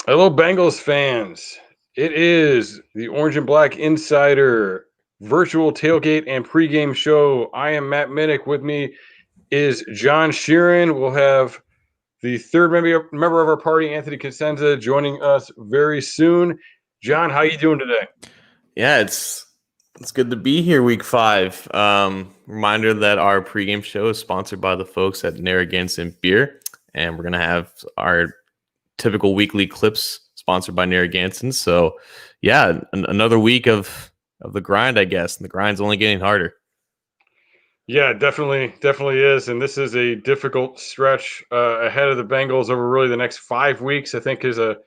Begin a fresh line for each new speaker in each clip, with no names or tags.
Hello, Bengals fans. It is the Orange and Black Insider virtual tailgate and pregame show. I am Matt Minich. With me is John Sheeran. We'll have the third member of our party, Anthony Cosenza, joining us very soon. John, how you doing today?
Yeah, it's good to be here week 5. Reminder that our pregame show is sponsored by the folks at Narragansett Beer, and we're gonna have our typical weekly clips sponsored by Narragansett. So, yeah, another week of the grind, I guess, and the grind's only getting harder.
Yeah, definitely is. And this is a difficult stretch ahead of the Bengals over really the next 5 weeks. I think is a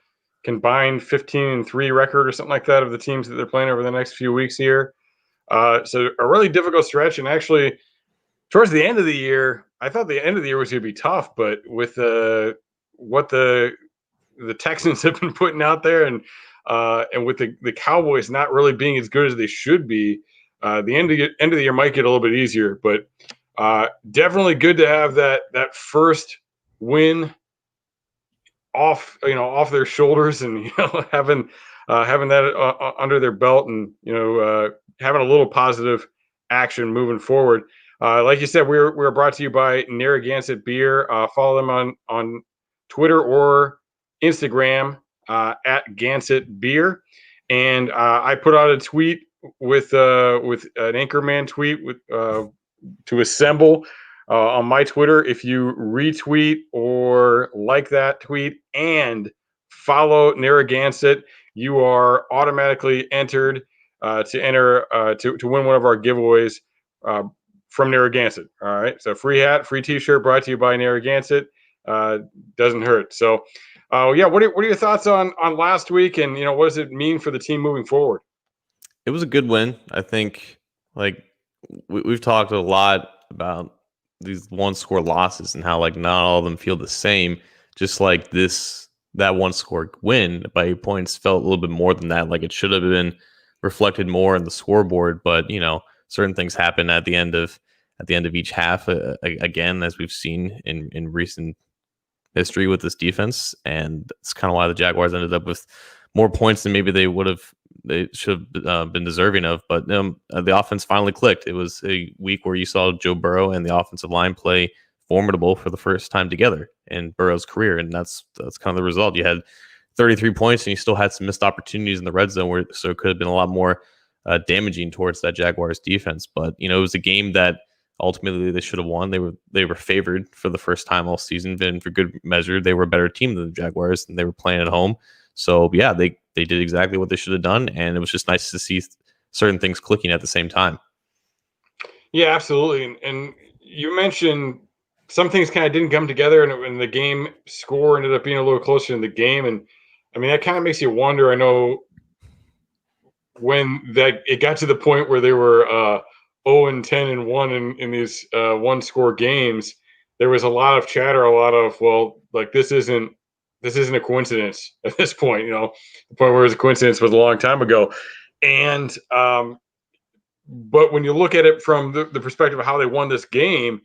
combined 15-3 record or something like that of the teams that they're playing over the next few weeks here. So a really difficult stretch. And actually, towards the end of the year, I thought the end of the year was going to be tough, but with what the Texans have been putting out there, and with the Cowboys not really being as good as they should be, the end of the year might get a little bit easier. But definitely good to have that first win off their shoulders, and having that under their belt, and having a little positive action moving forward. Like you said, we're brought to you by Narragansett Beer. Follow them on Twitter or Instagram at Gansett Beer. And I put out a tweet with an Anchorman tweet to assemble on my Twitter. If you retweet or like that tweet and follow Narragansett, you are automatically entered to win one of our giveaways from Narragansett. All right, so free hat, free T-shirt, brought to you by Narragansett. Doesn't hurt. So, yeah, what are your thoughts on last week, and what does it mean for the team moving forward?
It was a good win. I think, like, we've talked a lot about these one score losses and how, like, not all of them feel the same. Just like that one score win by 8 points felt a little bit more than that. Like, it should have been reflected more in the scoreboard, but certain things happen at the end of each half, again, as we've seen in recent history with this defense, and it's kind of why the Jaguars ended up with more points than maybe they should have been deserving of. But the offense finally clicked. It was a week where you saw Joe Burrow and the offensive line play formidable for the first time together in Burrow's career, and that's kind of the result. You had 33 points, and you still had some missed opportunities in the red zone, so it could have been a lot more damaging towards that Jaguars defense. But it was a game that ultimately they should have won. They were favored for the first time all season, and for good measure, they were a better team than the Jaguars, and they were playing at home. So yeah, they did exactly what they should have done, and it was just nice to see certain things clicking at the same time.
Yeah, absolutely. And you mentioned some things kind of didn't come together, and the game score ended up being a little closer in the game. And I mean, that kind of makes you wonder. I know when that it got to the point where they were 0-10-1 in these one score games, there was a lot of chatter, a lot of, well, like, this isn't a coincidence at this point. The point where it was a coincidence was a long time ago. And but when you look at it from the perspective of how they won this game,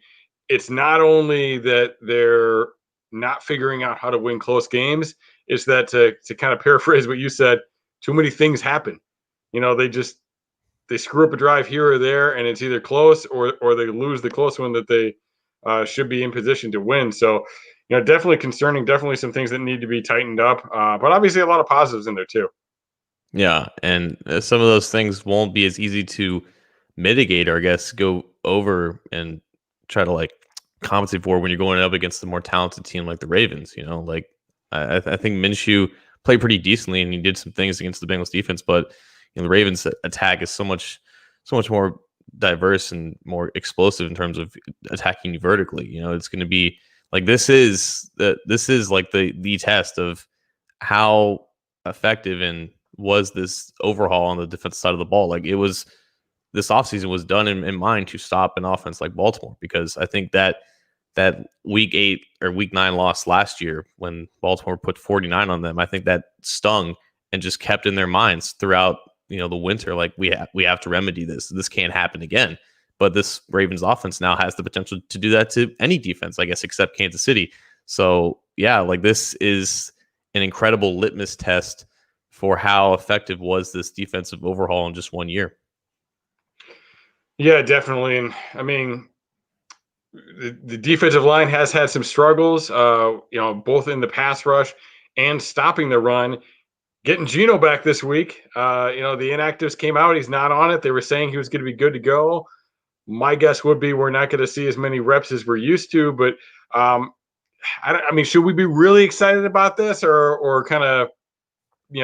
it's not only that they're not figuring out how to win close games, it's that, to kind of paraphrase what you said, too many things happen. They screw up a drive here or there, and it's either close, or they lose the close one that they should be in position to win. So, definitely concerning, definitely some things that need to be tightened up, but obviously a lot of positives in there too.
Yeah, and some of those things won't be as easy to mitigate, or I guess go over and try to, like, compensate for when you're going up against a more talented team like the Ravens. Like, I think Minshew played pretty decently, and he did some things against the Bengals defense, but the Ravens attack is so much more diverse and more explosive in terms of attacking you vertically. It's going to be like, this is like the test of how effective and was this overhaul on the defensive side of the ball. Like, it was, this offseason was done in mind to stop an offense like Baltimore, because I think that week 8 or week 9 loss last year when Baltimore put 49 on them, I think that stung and just kept in their minds throughout the winter. Like, we have to remedy this. This can't happen again. But this Ravens offense now has the potential to do that to any defense, I guess, except Kansas City. So yeah, like, this is an incredible litmus test for how effective was this defensive overhaul in just 1 year.
Yeah, definitely. And I mean, the defensive line has had some struggles, both in the pass rush and stopping the run. Getting Geno back this week, the inactives came out. He's not on it. They were saying he was going to be good to go. My guess would be we're not going to see as many reps as we're used to. But I mean, should we be really excited about this, or kind of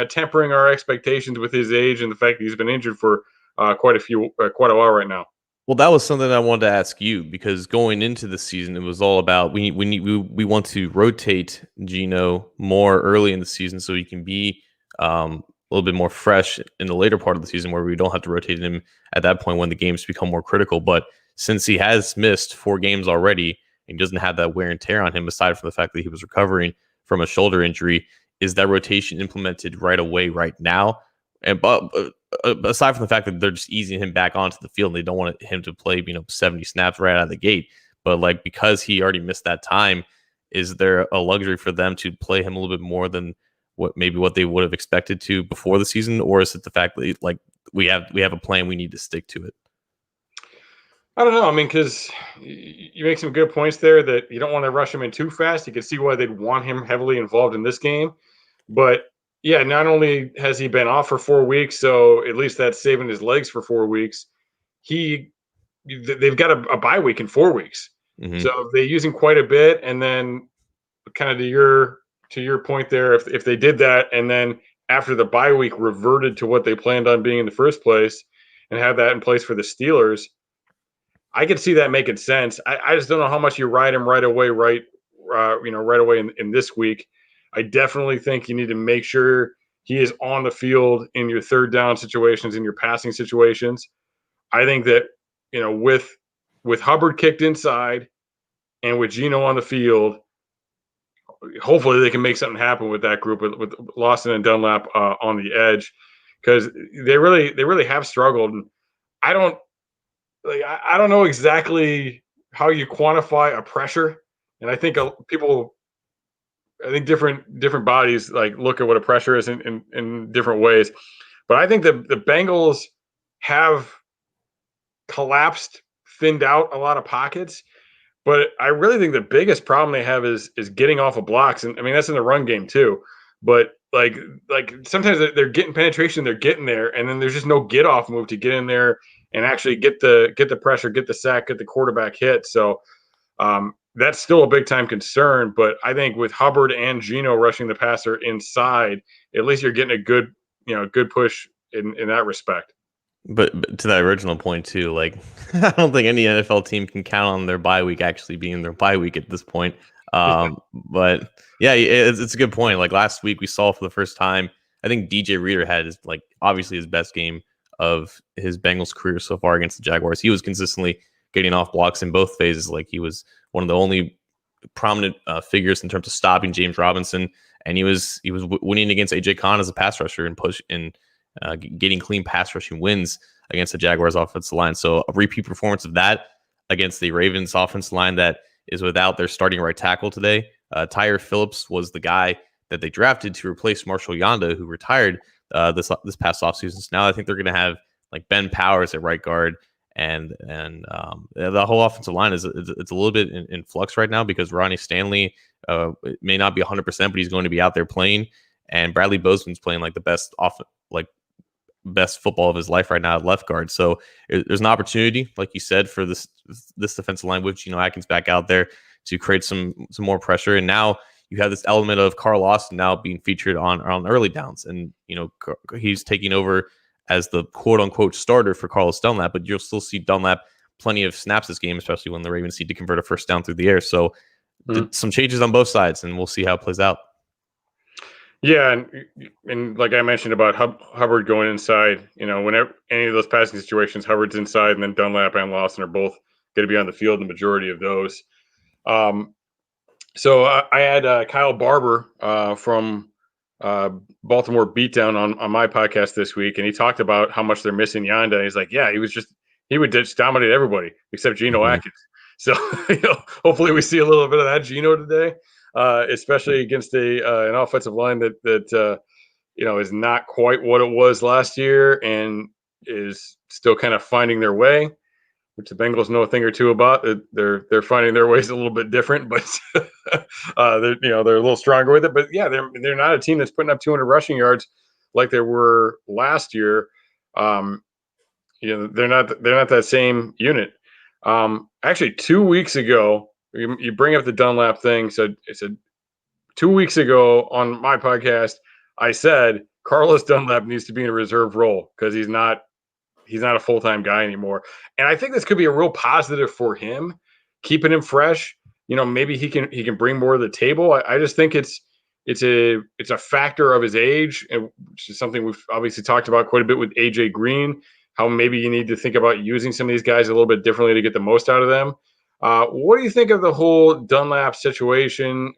tempering our expectations with his age and the fact that he's been injured for quite a while right now?
Well, that was something I wanted to ask you, because going into the season, it was all about we want to rotate Geno more early in the season so he can be a little bit more fresh in the later part of the season, where we don't have to rotate him at that point when the games become more critical. But since he has missed 4 games already and doesn't have that wear and tear on him, aside from the fact that he was recovering from a shoulder injury, is that rotation implemented right away, right now? And but aside from the fact that they're just easing him back onto the field, and they don't want him to play 70 snaps right out of the gate, but like, because he already missed that time, is there a luxury for them to play him a little bit more than what they would have expected to before the season? Or is it the fact that like we have a plan, we need to stick to it?
I don't know. I mean, because you make some good points there that you don't want to rush him in too fast. You can see why they'd want him heavily involved in this game. But yeah, not only has he been off for 4 weeks, so at least that's saving his legs for 4 weeks. They've got a bye week in 4 weeks, so they use him quite a bit. And then, kind of to your point there, if they did that, and then after the bye week reverted to what they planned on being in the first place, and have that in place for the Steelers, I could see that making sense. I just don't know how much you ride him right away, right away in this week. I definitely think you need to make sure he is on the field in your third down situations, in your passing situations. I think that, with Hubbard kicked inside and with Geno on the field, hopefully they can make something happen with that group, with Lawson and Dunlap on the edge, because they really have struggled. And I don't know exactly how you quantify a pressure, and I think different bodies like look at what a pressure is in different ways. But I think the Bengals have collapsed, thinned out a lot of pockets. But I really think the biggest problem they have is getting off of blocks, and I mean that's in the run game too. But like sometimes they're getting penetration, they're getting there, and then there's just no get off move to get in there and actually get the pressure, get the sack, get the quarterback hit. So that's still a big time concern. But I think with Hubbard and Geno rushing the passer inside, at least you're getting a good push in that respect.
But to that original point too, like I don't think any NFL team can count on their bye week actually being their bye week at this point. But yeah, it's a good point. Like last week, we saw for the first time, I think DJ Reader had obviously his best game of his Bengals career so far against the Jaguars. He was consistently getting off blocks in both phases. Like he was one of the only prominent figures in terms of stopping James Robinson, and he was winning against AJ Khan as a pass rusher and getting clean pass rushing wins against the Jaguars offensive line. So a repeat performance of that against the Ravens offensive line that is without their starting right tackle today. Tyre Phillips was the guy that they drafted to replace Marshall Yanda, who retired this past offseason. So now I think they're going to have like Ben Powers at right guard, and the whole offensive line it's a little bit in flux right now because Ronnie Stanley may not be 100%, but he's going to be out there playing, and Bradley Bozeman's playing like the best football of his life right now at left guard. So there's an opportunity, like you said, for this defensive line with Geno Atkins back out there to create some more pressure. And now you have this element of Carl Lawson now being featured on early downs, and he's taking over as the quote unquote starter for Carlos Dunlap, but you'll still see Dunlap plenty of snaps this game, especially when the Ravens need to convert a first down through the air. So some changes on both sides, and we'll see how it plays out.
Yeah, and like I mentioned about Hubbard going inside, whenever any of those passing situations, Hubbard's inside, and then Dunlap and Lawson are both going to be on the field, the majority of those. So I had Kyle Barber from Baltimore Beatdown on my podcast this week, and he talked about how much they're missing Yanda. He's like, yeah, he would just dominate everybody except Geno Atkins. So hopefully we see a little bit of that Geno today. especially against an offensive line that is not quite what it was last year and is still kind of finding their way, which the Bengals know a thing or two about. They're finding their ways a little bit different, but they're a little stronger with it. But yeah, they're not a team that's putting up 200 rushing yards like they were last year. They're not that same unit. Actually, 2 weeks ago, you bring up the Dunlap thing. So it's 2 weeks ago on my podcast, I said Carlos Dunlap needs to be in a reserve role because he's not a full-time guy anymore. And I think this could be a real positive for him, keeping him fresh. Maybe he can bring more to the table. I just think it's a factor of his age, which is something we've obviously talked about quite a bit with AJ Green, how maybe you need to think about using some of these guys a little bit differently to get the most out of them. What do you think of the whole Dunlap situation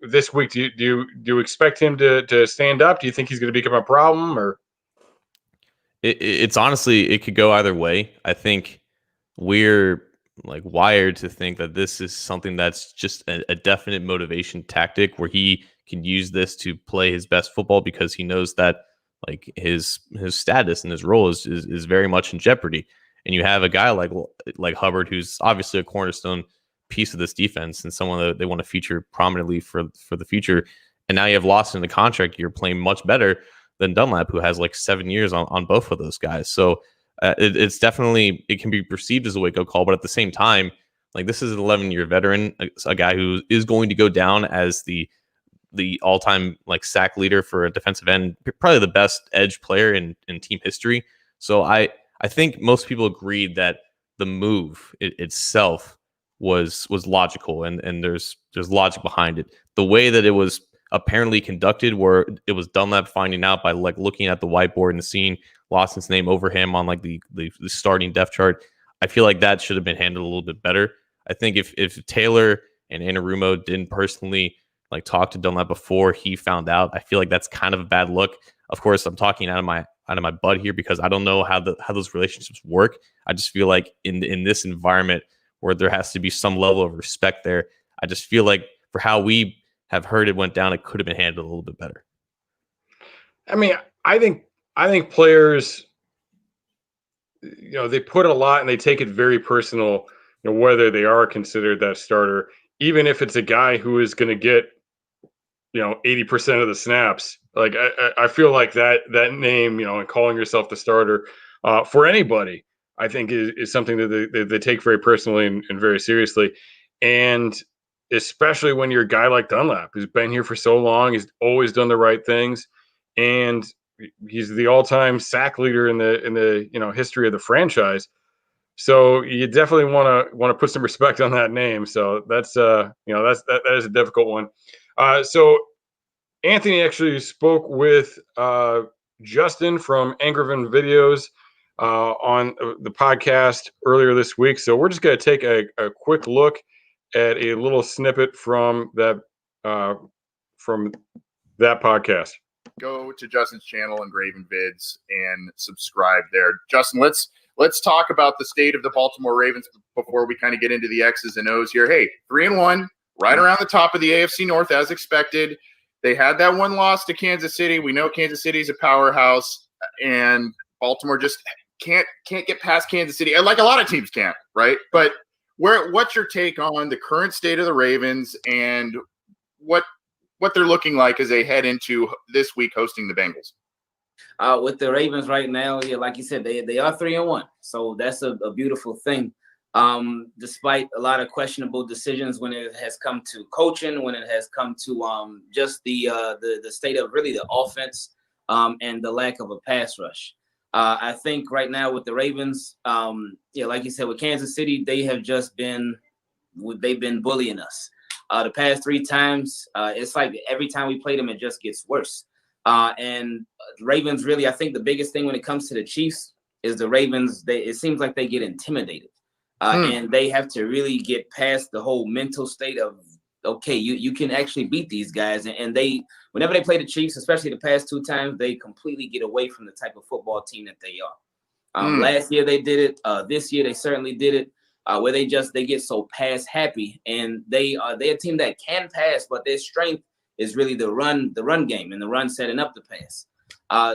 this week? Do you expect him to stand up? Do you think he's going to become a problem, or?
It's honestly, it could go either way. I think we're like wired to think that this is something that's just a definite motivation tactic where he can use this to play his best football because he knows that like his status and his role is very much in jeopardy. And you have a guy like Hubbard, who's obviously a cornerstone piece of this defense and someone that they want to feature prominently for the future. And now you have Lawson in the contract. You're playing much better than Dunlap, who has like 7 years on both of those guys. So it's definitely, it can be perceived as a wake-up call, but at the same time, like this is an 11-year veteran, a guy who is going to go down as the all-time like sack leader for a defensive end, probably the best edge player in team history. So I think most people agreed that the move itself was logical and there's logic behind it. The way that it was apparently conducted, where it was Dunlap finding out by like looking at the whiteboard and seeing Lawson's name over him on like the starting depth chart, I feel like that should have been handled a little bit better. I think if Taylor and Anarumo didn't personally like talk to Dunlap before he found out, I feel like that's kind of a bad look. Of course, I'm talking out of my butt here because I don't know how those relationships work. I just feel like in this environment where there has to be some level of respect there, I just feel like for how we have heard it went down, it could have been handled a little bit better.
I mean, I think players, they put a lot and they take it very personal, whether they are considered that starter, even if it's a guy who is going to get, 80% of the snaps. Like I feel like that name, and calling yourself the starter for anybody, I think is something that they take very personally and very seriously. And especially when you're a guy like Dunlap, who's been here for so long, he's always done the right things, and he's the all-time sack leader in the history of the franchise. So you definitely want to put some respect on that name. So that is a difficult one. So Anthony actually spoke with Justin from Angervin Videos on the podcast earlier this week. So we're just going to take a quick look at a little snippet from that podcast.
Go to Justin's channel, Engraven Vids, and subscribe there. Justin, let's talk about the state of the Baltimore Ravens before we kind of get into the X's and O's here. Hey, 3-1, right around the top of the AFC North as expected. They had that one loss to Kansas City. We know Kansas City's a powerhouse, and Baltimore just can't get past Kansas City, like a lot of teams can't, right? But what's your take on the current state of the Ravens and what they're looking like as they head into this week hosting the Bengals?
With the Ravens right now, yeah, like you said, they are 3-1, so that's a beautiful thing. Despite a lot of questionable decisions when it has come to coaching, when it has come to just the state of really the offense and the lack of a pass rush. I think right now with the Ravens, like you said, with Kansas City, they've been bullying us. The past 3 times, it's like every time we play them, it just gets worse. And Ravens really, I think the biggest thing when it comes to the Chiefs is the Ravens. It seems like they get intimidated, and they have to really get past the whole mental state of, okay, you can actually beat these guys. And they, whenever they play the Chiefs, especially the past 2 times, they completely get away from the type of football team that they are. Last year they did it. This year they certainly did it. where they get so pass happy, and they're a team that can pass, but their strength is really the run game and the run setting up the pass.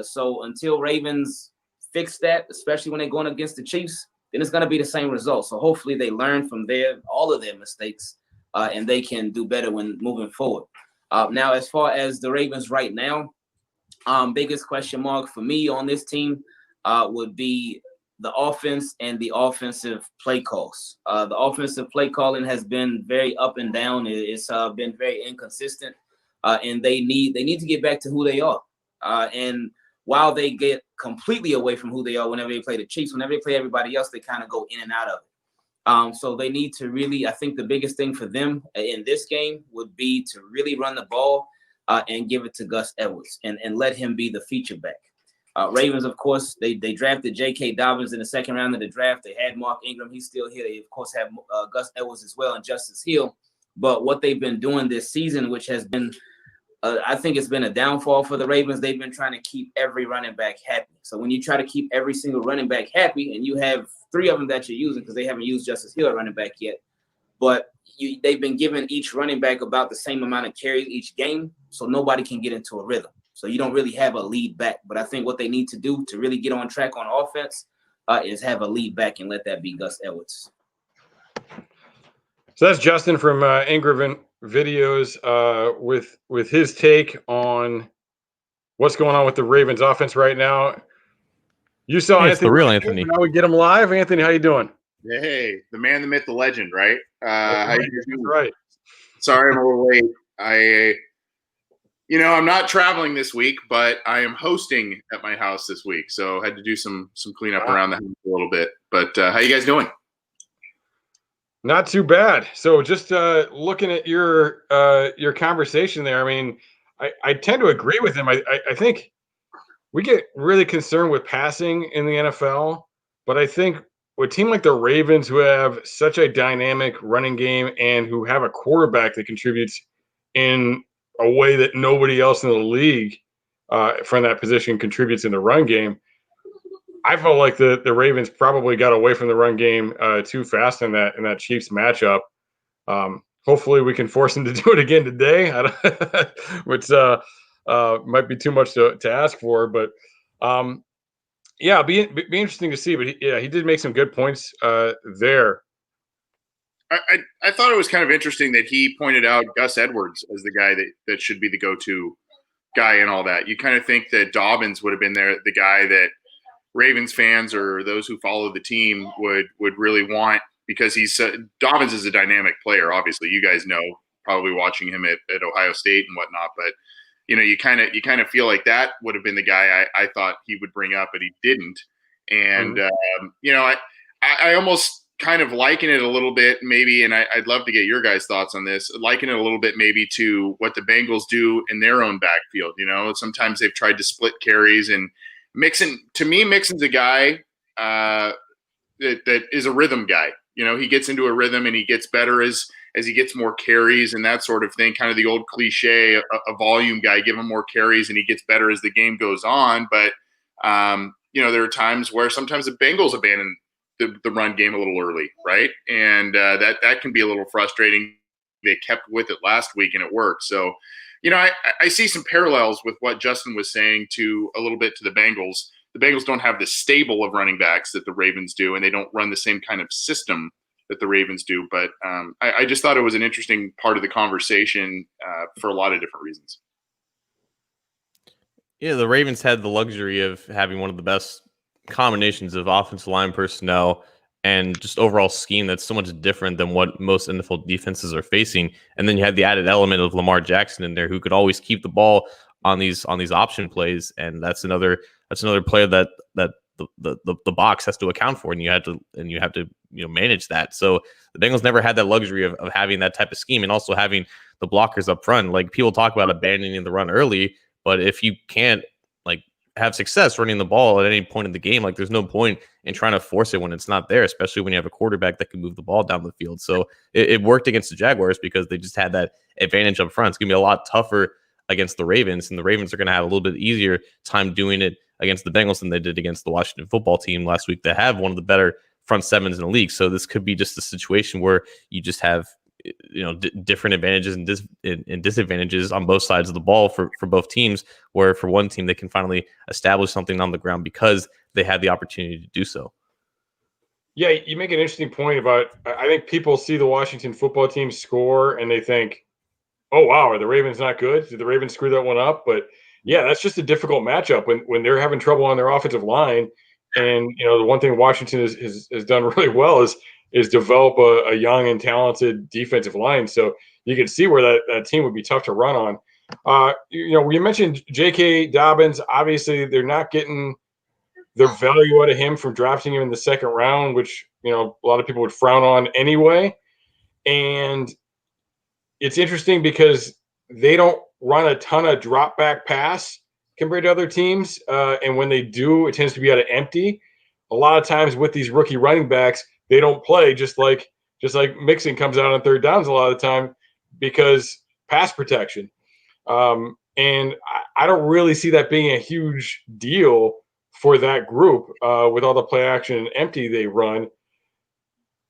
So until Ravens fix that, especially when they're going against the Chiefs, then it's going to be the same result. So hopefully they learn from all of their mistakes, and they can do better when moving forward. Now, as far as the Ravens right now, biggest question mark for me on this team would be the offense and the offensive play calls. The offensive play calling has been very up and down. It's been very inconsistent, and they need to get back to who they are. And while they get completely away from who they are whenever they play the Chiefs, whenever they play everybody else, they kind of go in and out of it. So they need to really, I think the biggest thing for them in this game would be to really run the ball and give it to Gus Edwards and let him be the feature back. Ravens, of course, they drafted J.K. Dobbins in the second round of the draft. They had Mark Ingram. He's still here. They, of course, have Gus Edwards as well and Justice Hill. But what they've been doing this season, which has been I think it's been a downfall for the Ravens. They've been trying to keep every running back happy. So when you try to keep every single running back happy, and you have 3 of them that you're using because they haven't used Justice Hill at running back yet, but they've been giving each running back about the same amount of carries each game, so nobody can get into a rhythm. So you don't really have a lead back. But I think what they need to do to really get on track on offense is have a lead back and let that be Gus Edwards.
So that's Justin from Ingram Videos with his take on what's going on with the Ravens offense right now. You saw
Hey,
Anthony.
it's the real Anthony.
Now we get him live. Anthony, how you doing?
Hey, the man, the myth, the legend, right? How you doing?
Right.
Sorry, I'm a little late. I'm not traveling this week, but I am hosting at my house this week, so I had to do some cleanup around the house a little bit. But how you guys doing?
Not too bad. So just looking at your conversation there, I mean, I tend to agree with him. I think we get really concerned with passing in the NFL, but I think with a team like the Ravens, who have such a dynamic running game and who have a quarterback that contributes in a way that nobody else in the league from that position contributes in the run game, I felt like the Ravens probably got away from the run game too fast in that Chiefs matchup. Hopefully, we can force them to do it again today, which might be too much to ask for. But be interesting to see. But he did make some good points there.
I thought it was kind of interesting that he pointed out Gus Edwards as the guy that should be the go-to guy and all that. You kind of think that Dobbins would have been the guy that Ravens fans or those who follow the team would really want, because Dobbins is a dynamic player. Obviously, you guys know, probably watching him at Ohio State and whatnot. But you kind of feel like that would have been the guy I thought he would bring up, but he didn't. And I almost kind of liken it a little bit, maybe, and I'd love to get your guys' thoughts on this. Liken it a little bit, maybe, to what the Bengals do in their own backfield. Sometimes they've tried to split carries, and Mixon's a guy that is a rhythm guy. He gets into a rhythm and he gets better as he gets more carries and that sort of thing. Kind of the old cliche, a volume guy, give him more carries and he gets better as the game goes on. But there are times where sometimes the Bengals abandon the run game a little early, right? And that can be a little frustrating. They kept with it last week and it worked. So, I see some parallels with what Justin was saying to a little bit to the Bengals. The Bengals don't have the stable of running backs that the Ravens do, and they don't run the same kind of system that the Ravens do. But I just thought it was an interesting part of the conversation for a lot of different reasons.
Yeah, the Ravens had the luxury of having one of the best combinations of offensive line personnel and just overall scheme that's so much different than what most NFL defenses are facing. And then you had the added element of Lamar Jackson in there, who could always keep the ball on these option plays, and that's another player that the box has to account for, and you have to manage that. So the Bengals never had that luxury of having that type of scheme, and also having the blockers up front. Like, people talk about abandoning the run early, but if you can't have success running the ball at any point in the game, there's no point in trying to force it when it's not there, especially when you have a quarterback that can move the ball down the field. So it worked against the Jaguars because they just had that advantage up front. It's going to be a lot tougher against the Ravens, and the Ravens are going to have a little bit easier time doing it against the Bengals than they did against the Washington football team last week. They have one of the better front sevens in the league. So this could be just a situation where you just have different advantages and disadvantages on both sides of the ball for both teams, where for one team they can finally establish something on the ground because they had the opportunity to do so.
Yeah, you make an interesting point about, I think people see the Washington football team score and they think, oh, wow, are the Ravens not good? Did the Ravens screw that one up? But yeah, that's just a difficult matchup when they're having trouble on their offensive line. And, the one thing Washington has done really well is develop a young and talented defensive line. So you can see where that team would be tough to run on. You mentioned J.K. Dobbins. Obviously, they're not getting their value out of him from drafting him in the second round, which, a lot of people would frown on anyway. And it's interesting because they don't run a ton of drop back pass compared to other teams. And when they do, it tends to be out of empty. A lot of times with these rookie running backs, they don't play just like Mixon comes out on third downs a lot of the time because pass protection. And I don't really see that being a huge deal for that group with all the play action and empty they run.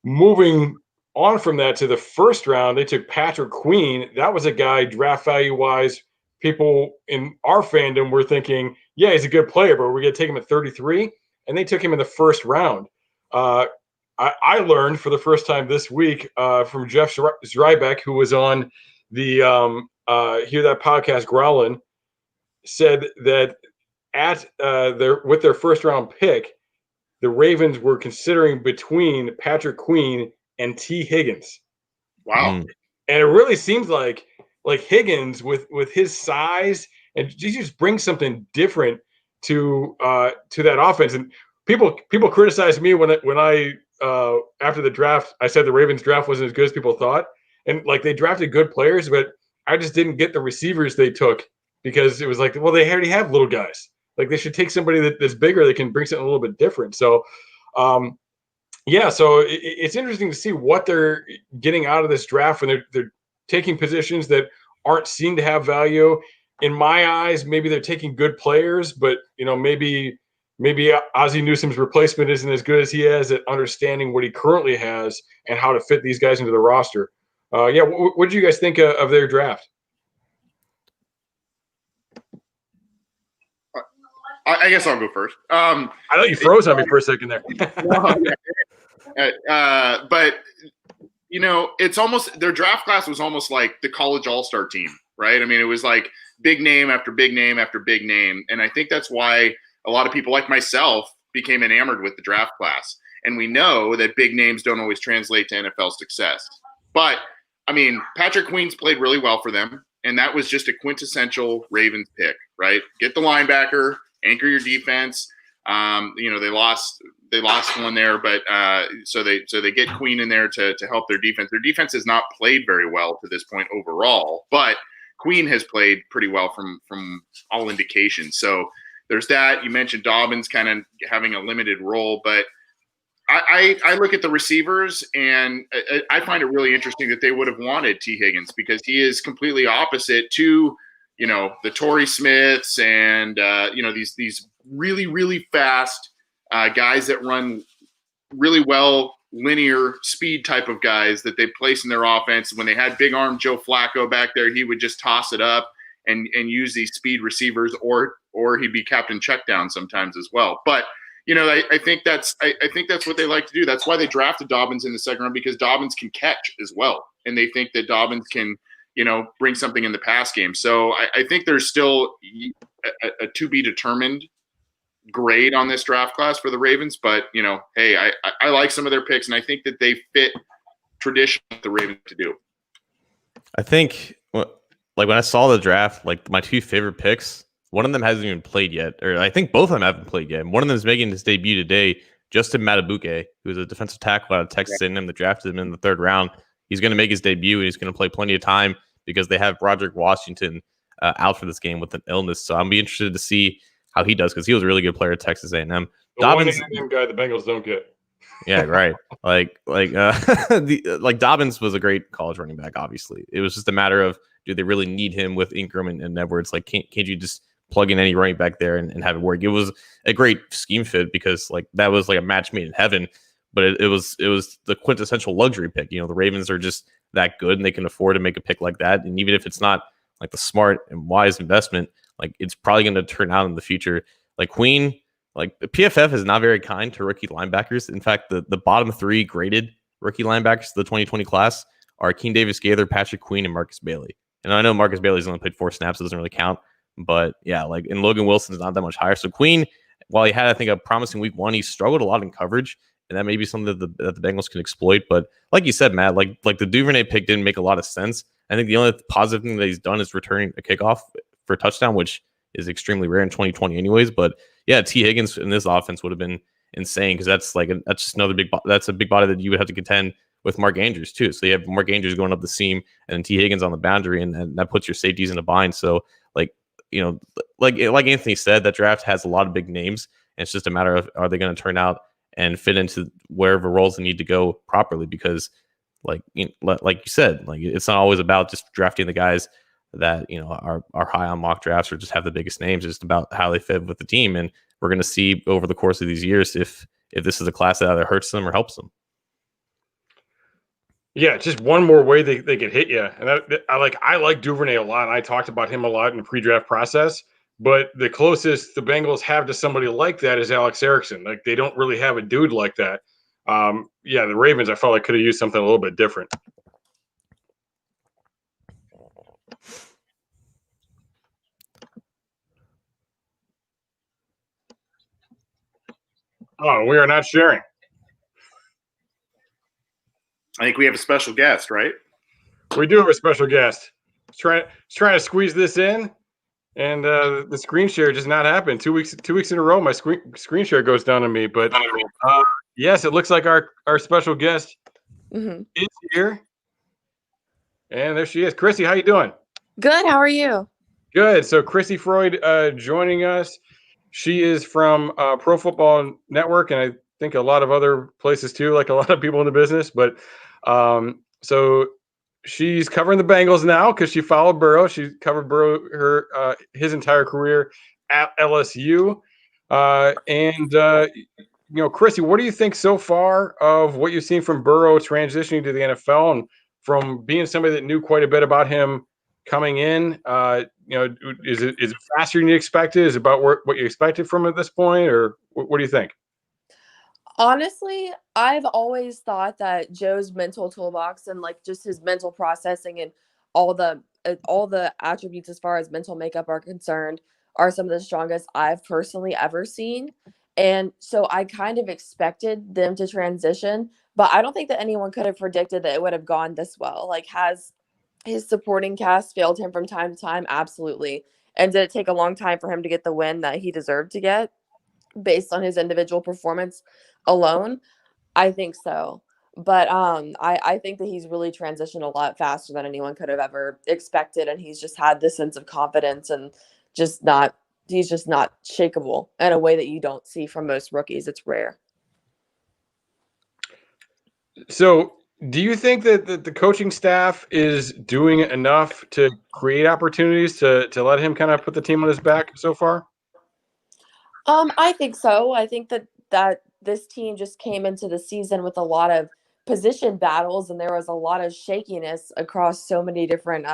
Moving on from that to the first round, they took Patrick Queen. That was a guy draft value wise. People in our fandom were thinking, yeah, he's a good player, but we're going to take him at 33. And they took him in the first round. I learned for the first time this week from Jeff Zrybeck, who was on the Hear That Podcast Growlin', said that with their first round pick, the Ravens were considering between Patrick Queen and T. Higgins.
Wow.
And it really seems like Higgins with his size and he just brings something different to that offense. And people criticize me when I after the draft, I said the Ravens draft wasn't as good as people thought. And they drafted good players, but I just didn't get the receivers they took because it was like, well, they already have little guys. They should take somebody that's bigger that can bring something a little bit different. So, so it's interesting to see what they're getting out of this draft when they're taking positions that aren't seen to have value. In my eyes, maybe they're taking good players, but maybe Ozzie Newsome's replacement isn't as good as he is at understanding what he currently has and how to fit these guys into the roster. What did you guys think of their draft?
I guess I'll go first.
I thought you froze on me for a second there.
But it's almost their draft class was almost like the college all-star team, right? I mean, it was like big name after big name after big name, and I think that's why a lot of people like myself became enamored with the draft class. And we know that big names don't always translate to NFL success. But I mean, Patrick Queen's played really well for them, and that was just a quintessential Ravens pick, right? Get the linebacker, anchor your defense. They lost one there, but so they get Queen in there to help their defense. Their defense has not played very well to this point overall, but Queen has played pretty well from all indications. So there's that. You mentioned Dobbins kind of having a limited role, but I look at the receivers and I find it really interesting that they would have wanted T. Higgins because he is completely opposite to the Torrey Smiths and these really, really fast guys that run really well, linear speed type of guys that they place in their offense. When they had big arm Joe Flacco back there, he would just toss it up and use these speed receivers, or he'd be captain check down sometimes as well. But I think that's what they like to do. That's why they drafted Dobbins in the second round, because Dobbins can catch as well, and they think that Dobbins can bring something in the pass game. So I think there's still a to be determined grade on this draft class for the Ravens. But, hey, I like some of their picks, and I think that they fit tradition the Ravens to do.
I think, when I saw the draft, my two favorite picks, one of them hasn't even played yet, or I think both of them haven't played yet. One of them is making his debut today, Justin Matabuke, who is a defensive tackle out of Texas A&M that drafted him in the third round. He's going to make his debut, and he's going to play plenty of time because they have Broderick Washington out for this game with an illness. So I'm be interested to see how he does because he was a really good player at Texas A&M.
Dobbins, one guy the Bengals don't get.
Yeah, right. Dobbins was a great college running back. Obviously, it was just a matter of do they really need him with Ingram and Edwards? Can't you just plug in any running back there and have it work? It was a great scheme fit because that was a match made in heaven. but it was the quintessential luxury pick. The Ravens are just that good and they can afford to make a pick like that. And even if it's not like the smart and wise investment, like it's probably going to turn out in the future. Like Queen, like the PFF is not very kind to rookie linebackers. In fact, the bottom 3 graded rookie linebackers of the 2020 class are Keen Davis-Gaither, Patrick Queen, and Marcus Bailey. And I know Marcus Bailey's only played 4 snaps, so it doesn't really count. But yeah, like, and Logan Wilson's not that much higher. So Queen, while he had, I think, a promising week 1, he struggled a lot in coverage, and that may be something that the Bengals can exploit. But like you said, Matt, like the Duvernay pick didn't make a lot of sense. I think the only positive thing that he's done is returning a kickoff for a touchdown, which is extremely rare in 2020 anyways. But yeah, T. Higgins in this offense would have been insane, because that's just another that's a big body that you would have to contend with Mark Andrews too. So you have Mark Andrews going up the seam and then T. Higgins on the boundary, and that puts your safeties in a bind. So like Anthony said, that draft has a lot of big names, and it's just a matter of, are they going to turn out and fit into wherever roles they need to go properly? Because like you said, like it's not always about just drafting the guys that are high on mock drafts or just have the biggest names. It's just about how they fit with the team, and we're going to see over the course of these years if this is a class that either hurts them or helps them.
Yeah, just one more way they could hit you. And I like Duvernay a lot. And I talked about him a lot in the pre-draft process. But the closest the Bengals have to somebody like that is Alex Erickson. Like, they don't really have a dude like that. Yeah, the Ravens, I felt like could have used something a little bit different. Oh, we are not sharing.
I think we have a special guest, right?
We do have a special guest. Trying to squeeze this in, and the screen share just not happened. 2 weeks in a row, my screen share goes down on me. But yes, it looks like our special guest is here, and there she is. Chrissy, how you doing?
Good. How are you?
Good. So Chrissy Freud joining us. She is from Pro Football Network, and I think a lot of other places too, like a lot of people in the business. But so she's covering the Bengals now because she followed Burrow. She covered Burrow his entire career at LSU. Chrissy, what do you think so far of what you've seen from Burrow transitioning to the NFL, and from being somebody that knew quite a bit about him coming in? Is it faster than you expected? Is it about what you expected from him at this point, or what do you think?
Honestly, I've always thought that Joe's mental toolbox and like just his mental processing and all the attributes as far as mental makeup are concerned are some of the strongest I've personally ever seen. And so I kind of expected them to transition, but I don't think that anyone could have predicted that it would have gone this well. Like, has his supporting cast failed him from time to time? Absolutely. And did it take a long time for him to get the win that he deserved to get based on his individual performance alone? I think so. But I think that he's really transitioned a lot faster than anyone could have ever expected. And he's just had this sense of confidence and he's just not shakeable in a way that you don't see from most rookies. It's rare.
So do you think that the coaching staff is doing enough to create opportunities to let him kind of put the team on his back so far?
I think so. I think that this team just came into the season with a lot of position battles, and there was a lot of shakiness across so many different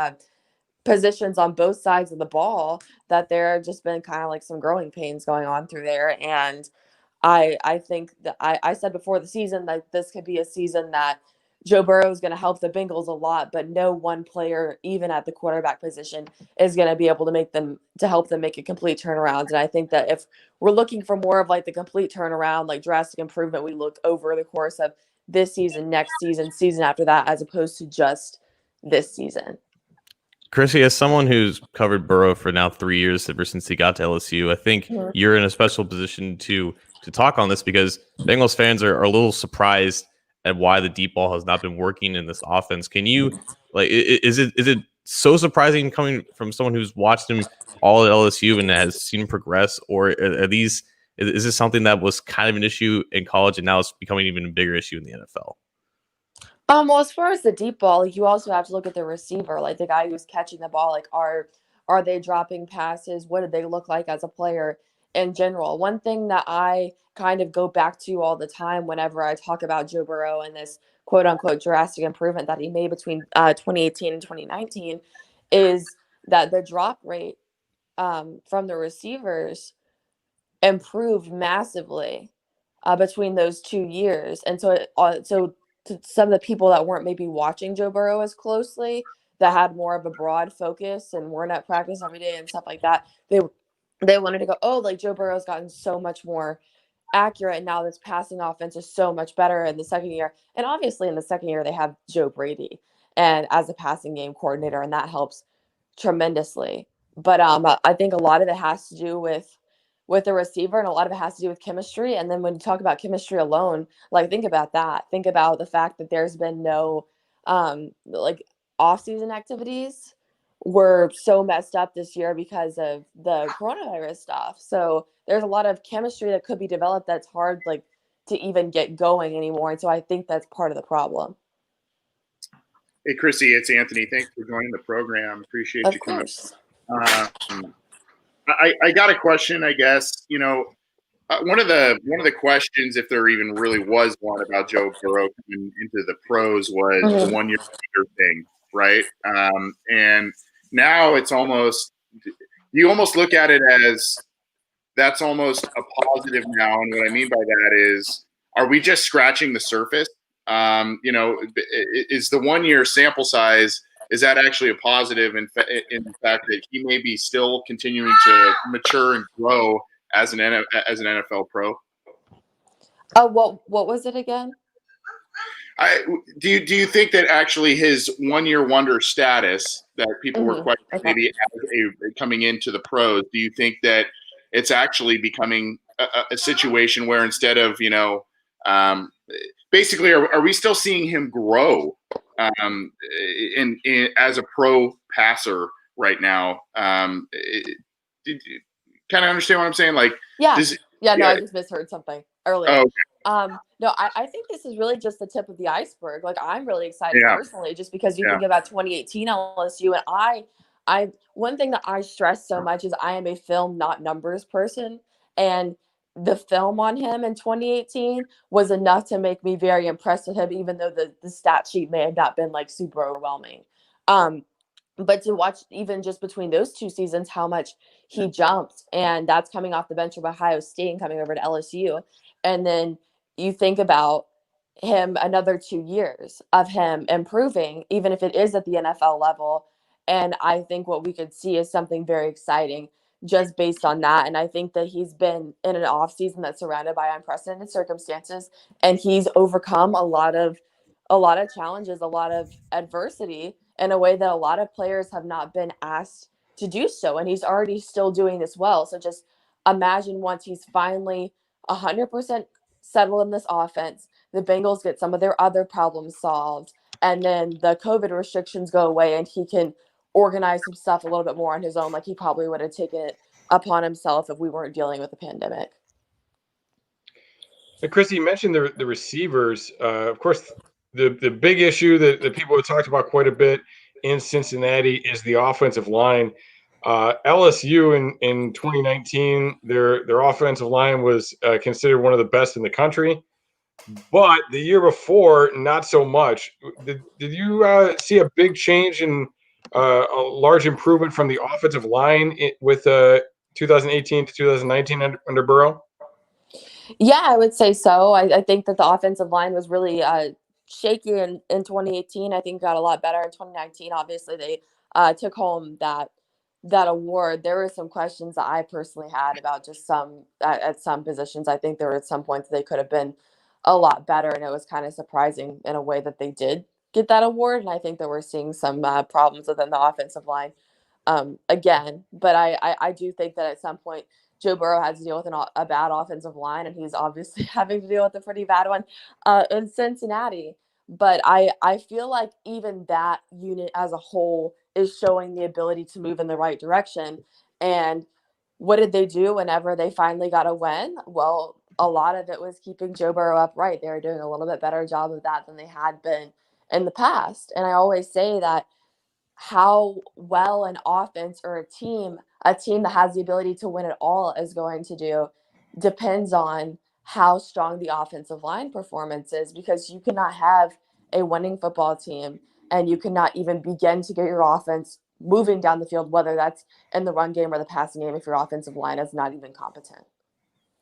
positions on both sides of the ball, that there have just been kind of like some growing pains going on through there. And I think that I said before the season that this could be a season that Joe Burrow is going to help the Bengals a lot, but no one player, even at the quarterback position, is going to be able to help them make a complete turnaround. And I think that if we're looking for more of like the complete turnaround, like drastic improvement, we look over the course of this season, next season, season after that, as opposed to just this season.
Chrissy, as someone who's covered Burrow for now 3 years ever since he got to LSU, I think you're in a special position to talk on this, because Bengals fans are a little surprised at why the deep ball has not been working in this offense. Can you, like, is it so surprising coming from someone who's watched him all at LSU and has seen him progress, or is this something that was kind of an issue in college and now it's becoming even a bigger issue in the NFL?
Well, as far as the deep ball, you also have to look at the receiver, like the guy who's catching the ball. Like, are they dropping passes? What did they look like as a player in general. One thing that I kind of go back to all the time whenever I talk about Joe Burrow and this quote unquote drastic improvement that he made between 2018 and 2019 is that the drop rate from the receivers improved massively between those 2 years. And so, so to some of the people that weren't maybe watching Joe Burrow as closely, that had more of a broad focus and weren't at practice every day and stuff like that, they wanted to go, oh, like Joe Burrow's gotten so much more accurate, and now this passing offense is so much better in the second year. And obviously, in the second year, they have Joe Brady and as a passing game coordinator, and that helps tremendously. But I think a lot of it has to do with the receiver, and a lot of it has to do with chemistry. And then when you talk about chemistry alone, like think about that. Think about the fact that there's been no like off-season activities were so messed up this year because of the coronavirus stuff. So there's a lot of chemistry that could be developed that's hard like to even get going anymore. And so I think that's part of the problem.
Hey, Chrissy, it's Anthony. Thanks for joining the program. Appreciate
Of
you coming.
course.
I got a question, I guess. One of the questions, if there even really was one about Joe Burrow coming into the pros, was the 1 year thing, right? And now it's almost, you almost look at it as that's almost a positive now. And what I mean by that is, are we just scratching the surface? Is the 1 year sample size, is that actually a positive in the fact that he may be still continuing to mature and grow as an NFL pro?
What was it again?
Do you think that actually his 1 year wonder status that people were questioning maybe coming into the pros, do you think that it's actually becoming a situation where instead of, basically, are we still seeing him grow in as a pro passer right now? Do you kind of understand what I'm saying? Like,
no, I just misheard something earlier.
Oh, okay.
No, I think this is really just the tip of the iceberg. Like, I'm really excited personally, just because you think about 2018 LSU, and I one thing that I stress so much is I am a film, not numbers person, and the film on him in 2018 was enough to make me very impressed with him, even though the stat sheet may have not been like super overwhelming. But to watch even just between those two seasons, how much he jumped, and that's coming off the bench of Ohio State and coming over to LSU. And then you think about him, another 2 years of him improving, even if it is at the NFL level. And I think what we could see is something very exciting just based on that. And I think that he's been in an off season that's surrounded by unprecedented circumstances, and he's overcome a lot of challenges, a lot of adversity in a way that a lot of players have not been asked to do so. And he's already still doing this well. So just imagine once he's finally 100% settled in this offense, the Bengals get some of their other problems solved, and then the COVID restrictions go away, and he can organize some stuff a little bit more on his own, like he probably would have taken it upon himself if we weren't dealing with the pandemic.
Chrissy, you mentioned the receivers. Of course, the big issue that people have talked about quite a bit in Cincinnati is the offensive line. LSU in 2019, their offensive line was considered one of the best in the country, but the year before, not so much. Did you see a big change in a large improvement from the offensive line with 2018 to 2019 under Burrow?
Yeah, I would say so. I think that the offensive line was really shaky in 2018. I think got a lot better in 2019. Obviously, they took home that award. There were some questions that I personally had about just some at some positions. I think there were at some points they could have been a lot better, and it was kind of surprising in a way that they did get that award. And I think that we're seeing some problems within the offensive line again. But I do think that at some point Joe Burrow had to deal with a bad offensive line, and he's obviously having to deal with a pretty bad one in Cincinnati. But I feel like even that unit as a whole is showing the ability to move in the right direction. And what did they do whenever they finally got a win? Well, a lot of it was keeping Joe Burrow upright. They were doing a little bit better job of that than they had been in the past. And I always say that how well an offense or a team that has the ability to win it all is going to do depends on how strong the offensive line performance is, because you cannot have a winning football team and you cannot even begin to get your offense moving down the field, whether that's in the run game or the passing game, if your offensive line is not even competent.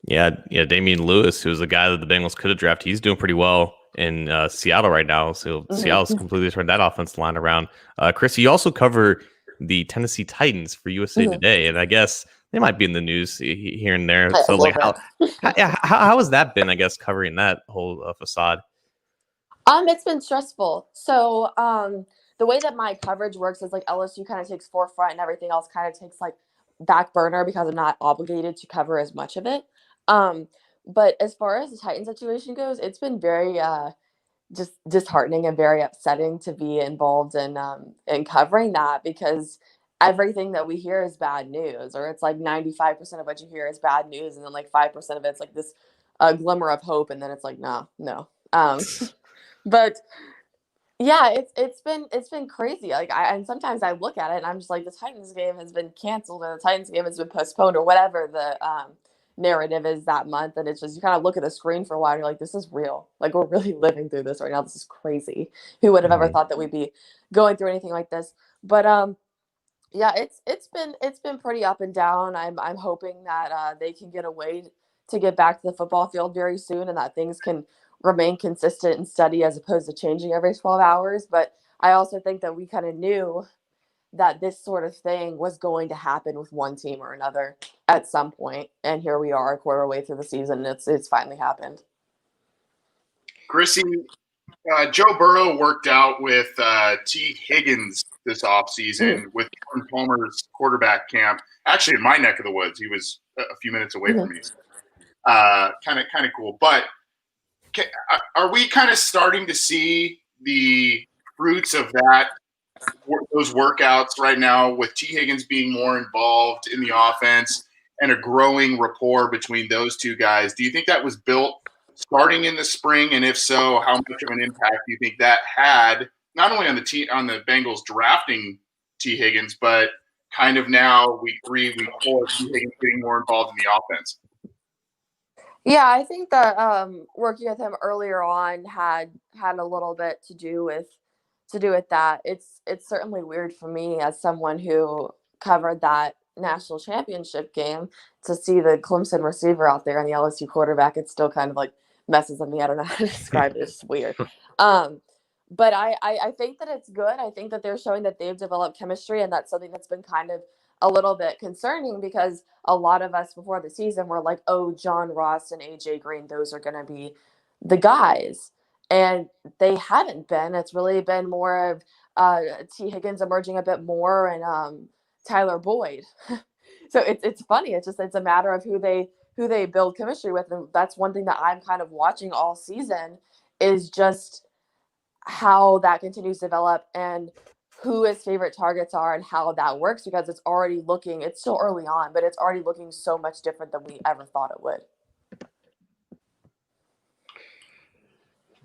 Yeah. Damian Lewis, who's the guy that the Bengals could have drafted, he's doing pretty well in Seattle right now. So Seattle's completely turned that offensive line around. Chris, you also cover the Tennessee Titans for USA Today, and I guess they might be in the news here and there. So, like, how has that been? I guess covering that whole facade.
It's been stressful. So, the way that my coverage works is like LSU kind of takes forefront and everything else kind of takes like back burner because I'm not obligated to cover as much of it. But as far as the Titan situation goes, it's been very just disheartening and very upsetting to be involved in covering that, because everything that we hear is bad news, or it's like 95% of what you hear is bad news, and then like 5% of it's like this glimmer of hope, and then it's like no. But yeah, it's been crazy. Like and sometimes I look at it and I'm just like, the Titans game has been canceled or the Titans game has been postponed or whatever the narrative is that month, and it's just, you kind of look at the screen for a while and you're like, this is real. Like, we're really living through this right now. This is crazy. Who would have ever thought that we'd be going through anything like this? But yeah, it's been pretty up and down. I'm hoping that they can get a way to get back to the football field very soon, and that things can remain consistent and steady as opposed to changing every 12 hours. But I also think that we kind of knew that this sort of thing was going to happen with one team or another at some point, and here we are a quarter way through the season, and it's finally happened.
Chrissy, Joe Burrow worked out with T. Higgins this offseason with Jordan Palmer's quarterback camp. Actually, in my neck of the woods, he was a few minutes away from me. Kind of cool. But are we kind of starting to see the fruits of those workouts right now, with T. Higgins being more involved in the offense and a growing rapport between those two guys? Do you think that was built starting in the spring? And if so, how much of an impact do you think that had, not only on the Bengals drafting T. Higgins, but kind of now week 3, week 4, T. Higgins getting more involved in the offense?
Yeah, I think that working with him earlier on had a little bit to do with that. It's certainly weird for me as someone who covered that national championship game to see the Clemson receiver out there and the LSU quarterback. It still kind of like messes with me. I don't know how to describe it. It's weird. But I think that it's good. I think that they're showing that they've developed chemistry, and that's something that's been kind of a little bit concerning, because a lot of us before the season were like, oh, John Ross and AJ Green, those are going to be the guys. And they haven't been. It's really been more of T. Higgins emerging a bit more, and Tyler Boyd. So it's funny. It's a matter of who they build chemistry with. And that's one thing that I'm kind of watching all season, is just how that continues to develop and who his favorite targets are and how that works, because it's still early on, but it's already looking so much different than we ever thought it would.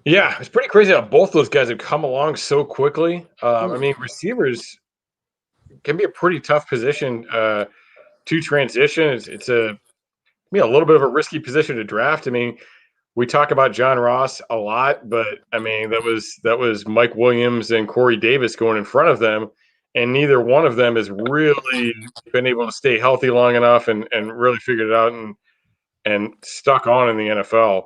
Yeah, it's pretty crazy how both those guys have come along so quickly. I mean, receivers can be a pretty tough position to transition. It's a little bit of a risky position to draft. I mean, we talk about John Ross a lot, but I mean, that was Mike Williams and Corey Davis going in front of them, and neither one of them has really been able to stay healthy long enough and really figured it out and stuck on in the NFL.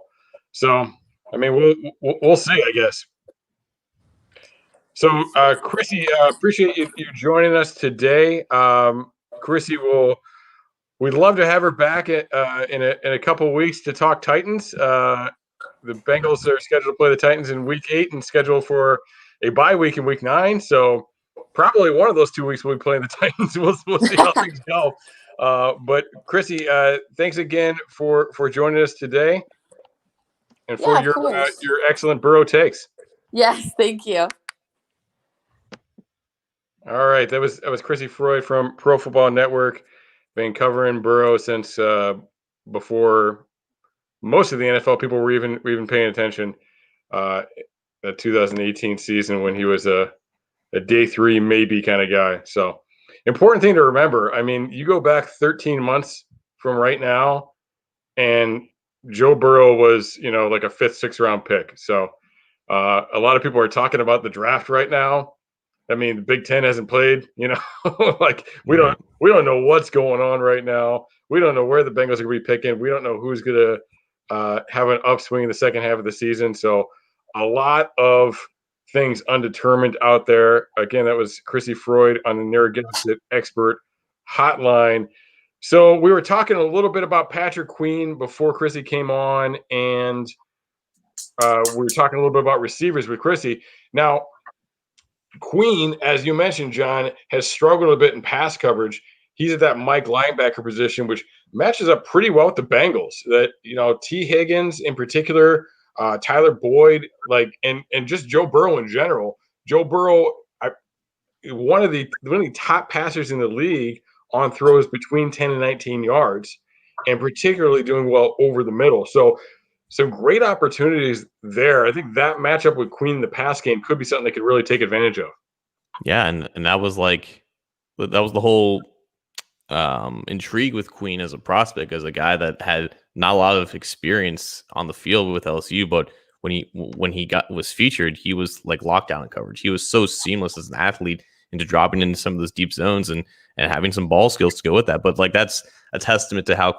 So, I mean, we'll see, I guess. So, Chrissy, appreciate you joining us today. Chrissy, we'd love to have her back in a couple of weeks to talk Titans. The Bengals are scheduled to play the Titans in week 8 and scheduled for a bye week in week 9. So probably one of those 2 weeks we'll be playing the Titans. We'll see how things go. But Chrissy, thanks again for joining us today and for your excellent Burrow takes.
Yes, thank you.
All right, that was Chrissy Freud from Pro Football Network. Been covering Burrow since before most of the NFL people were even paying attention. That 2018 season when he was a a day 3 maybe kind of guy. So important thing to remember. I mean, you go back 13 months from right now, and Joe Burrow was, like a 5th, 6th round pick. So a lot of people are talking about the draft right now. I mean, the Big Ten hasn't played, like we don't know what's going on right now. We don't know where the Bengals are going to be picking. We don't know who's going to have an upswing in the second half of the season. So a lot of things undetermined out there. Again, that was Chrissy Freud on the Narragansett Expert Hotline. So we were talking a little bit about Patrick Queen before Chrissy came on, and we were talking a little bit about receivers with Chrissy. Now, Queen, as you mentioned, John, has struggled a bit in pass coverage. He's at that Mike linebacker position, which matches up pretty well with the Bengals. That, T. Higgins in particular, Tyler Boyd, and just Joe Burrow in general. Joe Burrow, one of the top passers in the league on throws between 10 and 19 yards, and particularly doing well over the middle. So some great opportunities there. I think that matchup with Queen in the pass game could be something they could really take advantage of.
Yeah, and that was the whole intrigue with Queen as a prospect, as a guy that had not a lot of experience on the field with LSU, but when he was featured, he was like lockdown in coverage. He was so seamless as an athlete into dropping into some of those deep zones and having some ball skills to go with that. But that's a testament to how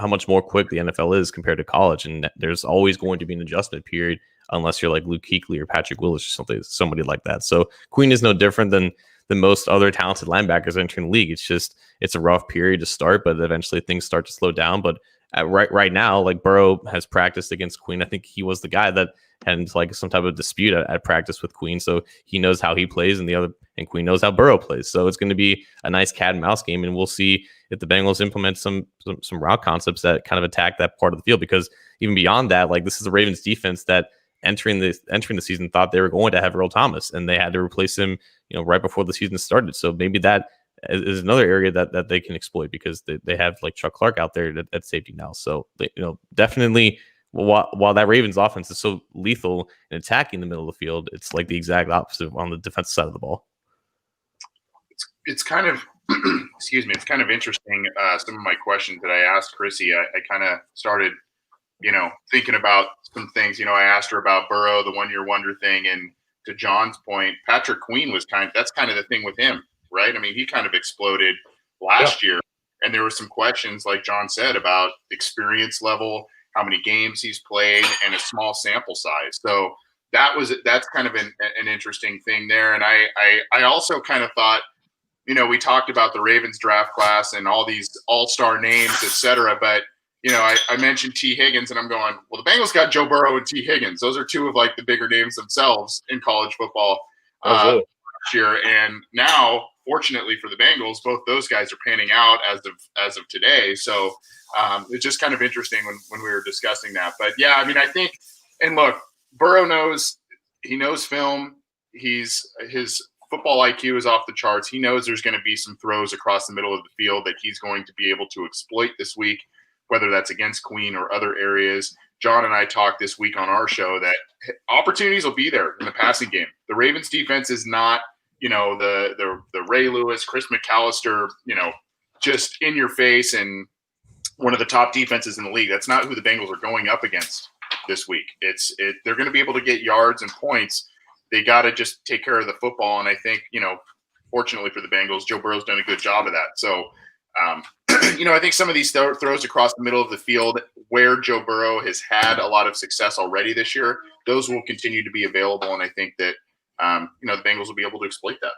much more quick the NFL is compared to college. And there's always going to be an adjustment period unless you're like Luke Kuechly or Patrick Willis or somebody like that. So Queen is no different than most other talented linebackers entering the league. It's a rough period to start, but eventually things start to slow down. But right now, like Burrow has practiced against Queen. I think he was the guy that had like some type of dispute at practice with Queen. So he knows how he plays, and Queen knows how Burrow plays. So it's going to be a nice cat and mouse game, and we'll see if the Bengals implement some route concepts that kind of attack that part of the field. Because even beyond that, like, this is the Ravens defense that entering the season thought they were going to have Earl Thomas, and they had to replace him, right before the season started. So maybe that is another area that they can exploit, because they have like Chuck Clark out there at safety now. So definitely, while that Ravens offense is so lethal in attacking the middle of the field, it's like the exact opposite on the defensive side of the ball.
It's kind of excuse me, it's kind of interesting. Some of my questions that I asked Chrissy, I kind of started thinking about some things. I asked her about Burrow, the 1-year wonder thing, and to John's point, Patrick Queen that's kind of the thing with him, right? I mean, he kind of exploded last year, and there were some questions, like John said, about experience level, how many games he's played, and a small sample size. So that's kind of an interesting thing there. And I also kind of thought, we talked about the Ravens draft class and all these all-star names, et cetera, but I mentioned T. Higgins, and I'm going, well, the Bengals got Joe Burrow and T. Higgins. Those are two of like the bigger names themselves in college football last year. And now, fortunately for the Bengals, both those guys are panning out as of today. So it's just kind of interesting when we were discussing that. But yeah, I mean, I think, and look, Burrow knows film. His football IQ is off the charts. He knows there's going to be some throws across the middle of the field that he's going to be able to exploit this week, whether that's against Queen or other areas. John and I talked this week on our show that opportunities will be there in the passing game. The Ravens defense is not, the Ray Lewis, Chris McAllister, just in your face and one of the top defenses in the league. That's not who the Bengals are going up against this week. They're going to be able to get yards and points. They got to just take care of the football. And I think, fortunately for the Bengals, Joe Burrow's done a good job of that. So, I think some of these throws across the middle of the field where Joe Burrow has had a lot of success already this year, those will continue to be available. And I think that, the Bengals will be able to exploit that.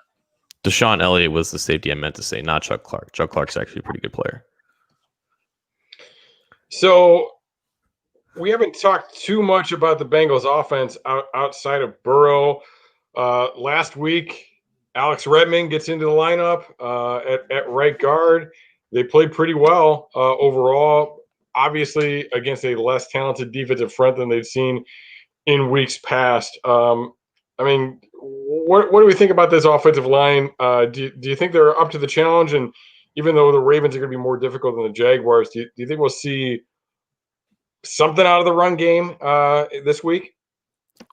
Deshaun Elliott was the safety I meant to say, not Chuck Clark. Chuck Clark's actually a pretty good player.
So we haven't talked too much about the Bengals offense outside of Burrow. Last week, Alex Redmond gets into the lineup at right guard. They played pretty well overall, obviously against a less talented defensive front than they've seen in weeks past. I mean, what do we think about this offensive line? Do you think they're up to the challenge? And even though the Ravens are going to be more difficult than the Jaguars, do you think we'll see something out of the run game this week?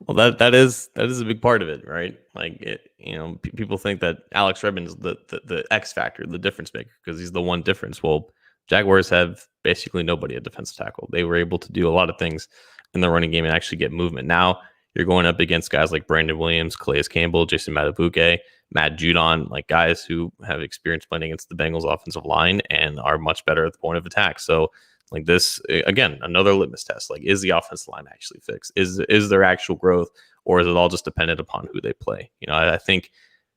Well, that is a big part of it, right? Like people think that Alex Redmond is the X factor, the difference maker, because he's the one difference. Well, Jaguars have basically nobody at defensive tackle. They were able to do a lot of things in the running game and actually get movement. Now you're going up against guys like Brandon Williams, Calais Campbell, Jason Matabuke, Matt Judon, like guys who have experience playing against the Bengals offensive line and are much better at the point of attack. So like this, again, another litmus test. Like, is the offensive line actually fixed? Is there actual growth, or is it all just dependent upon who they play? I think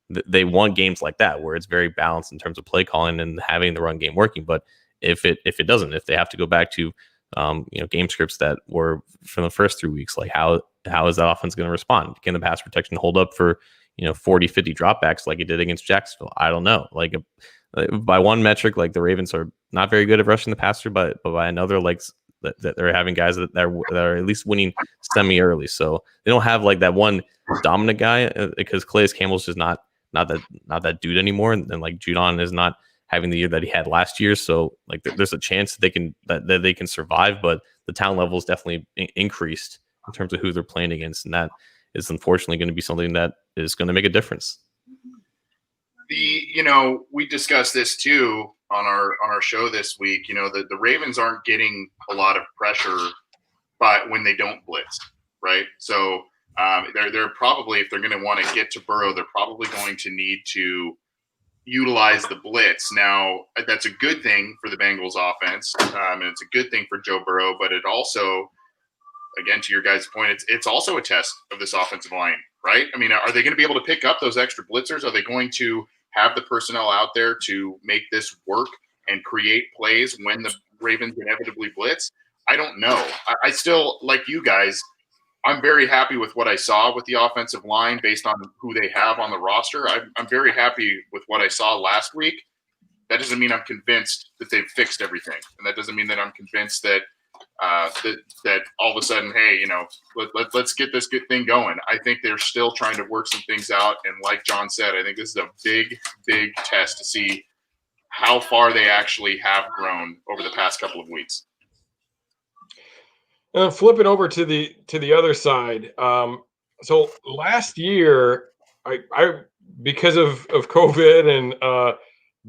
they want games like that where it's very balanced in terms of play calling and having the run game working. But if it doesn't, if they have to go back to game scripts that were from the first 3 weeks, like how is that offense going to respond? Can the pass protection hold up for 40, 50 dropbacks like it did against Jacksonville? I don't know. Like by one metric, like the Ravens are not very good at rushing the passer, but by another, like that they're having guys that are at least winning semi early. So they don't have like that one dominant guy because Calais Campbell's just not that dude anymore, and like Judon is not having the year that he had last year. So like there's a chance that they can survive, but the talent level is definitely increased in terms of who they're playing against, and that is unfortunately going to be something that is going to make a difference.
We discussed this too on our show this week. The Ravens aren't getting a lot of pressure, but when they don't blitz, right? So they're probably, if they're going to want to get to Burrow, they're probably going to need to utilize the blitz. Now, that's a good thing for the Bengals offense, and it's a good thing for Joe Burrow, but it also, again, to your guys' point, it's also a test of this offensive line, right? I mean, are they going to be able to pick up those extra blitzers? Are they going to have the personnel out there to make this work and create plays when the Ravens inevitably blitz? I don't know. I still, like you guys, I'm very happy with what I saw with the offensive line based on who they have on the roster. I'm very happy with what I saw last week. That doesn't mean I'm convinced that they've fixed everything. And that doesn't mean that I'm convinced that that all of a sudden, hey, let's get this good thing going. I think they're still trying to work some things out. And like John said, I think this is a big, big test to see how far they actually have grown over the past couple of weeks.
Flipping over to the other side. So last year, I because of COVID and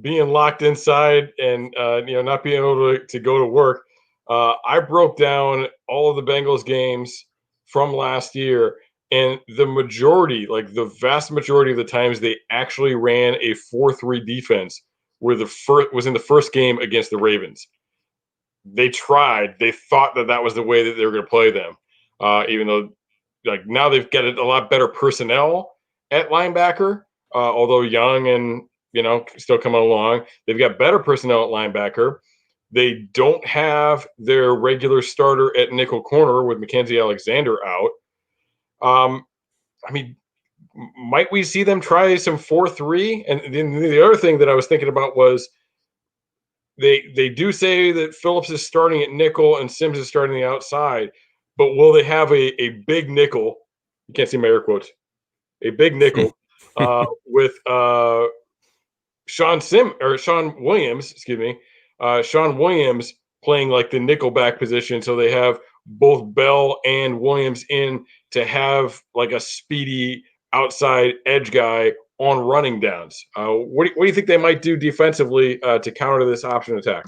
being locked inside and not being able to go to work, I broke down all of the Bengals games from last year, and the majority, like the vast majority of the times, they actually ran a 4-3 defense where was in the first game against the Ravens. They tried. They thought that was the way that they were going to play them, even though like now they've got a lot better personnel at linebacker, although young and still coming along. They've got better personnel at linebacker. They don't have their regular starter at nickel corner with Mackenzie Alexander out. I mean, might we see them try some 4-3? And then the other thing that I was thinking about was they do say that Phillips is starting at nickel and Sims is starting the outside, but will they have a big nickel? You can't see my air quotes. A big nickel with Sean Williams, Sean Williams playing like the nickelback position. So they have both Bell and Williams in to have like a speedy outside edge guy on running downs. What do you think they might do defensively to counter this option attack?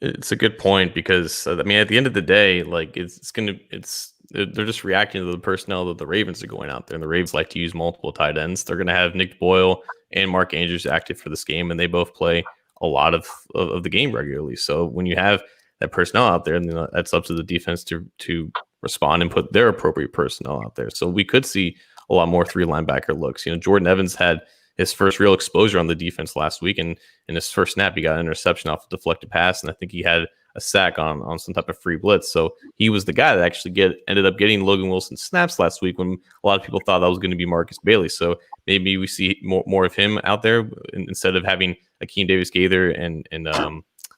It's a good point because I mean, at the end of the day, like they're just reacting to the personnel that the Ravens are going out there, and the Ravens like to use multiple tight ends. They're going to have Nick Boyle and Mark Andrews active for this game, and they both play a lot of the game regularly. So when you have that personnel out there, and that's up to the defense to respond and put their appropriate personnel out there. So we could see a lot more 3 linebacker looks. Jordan Evans had his first real exposure on the defense last week, and in his first snap, he got an interception off a deflected pass, and I think he had a sack on some type of free blitz. So he was the guy that actually ended up getting Logan Wilson snaps last week when a lot of people thought that was going to be Marcus Bailey. So maybe we see more of him out there instead of having Akeem Davis-Gaither and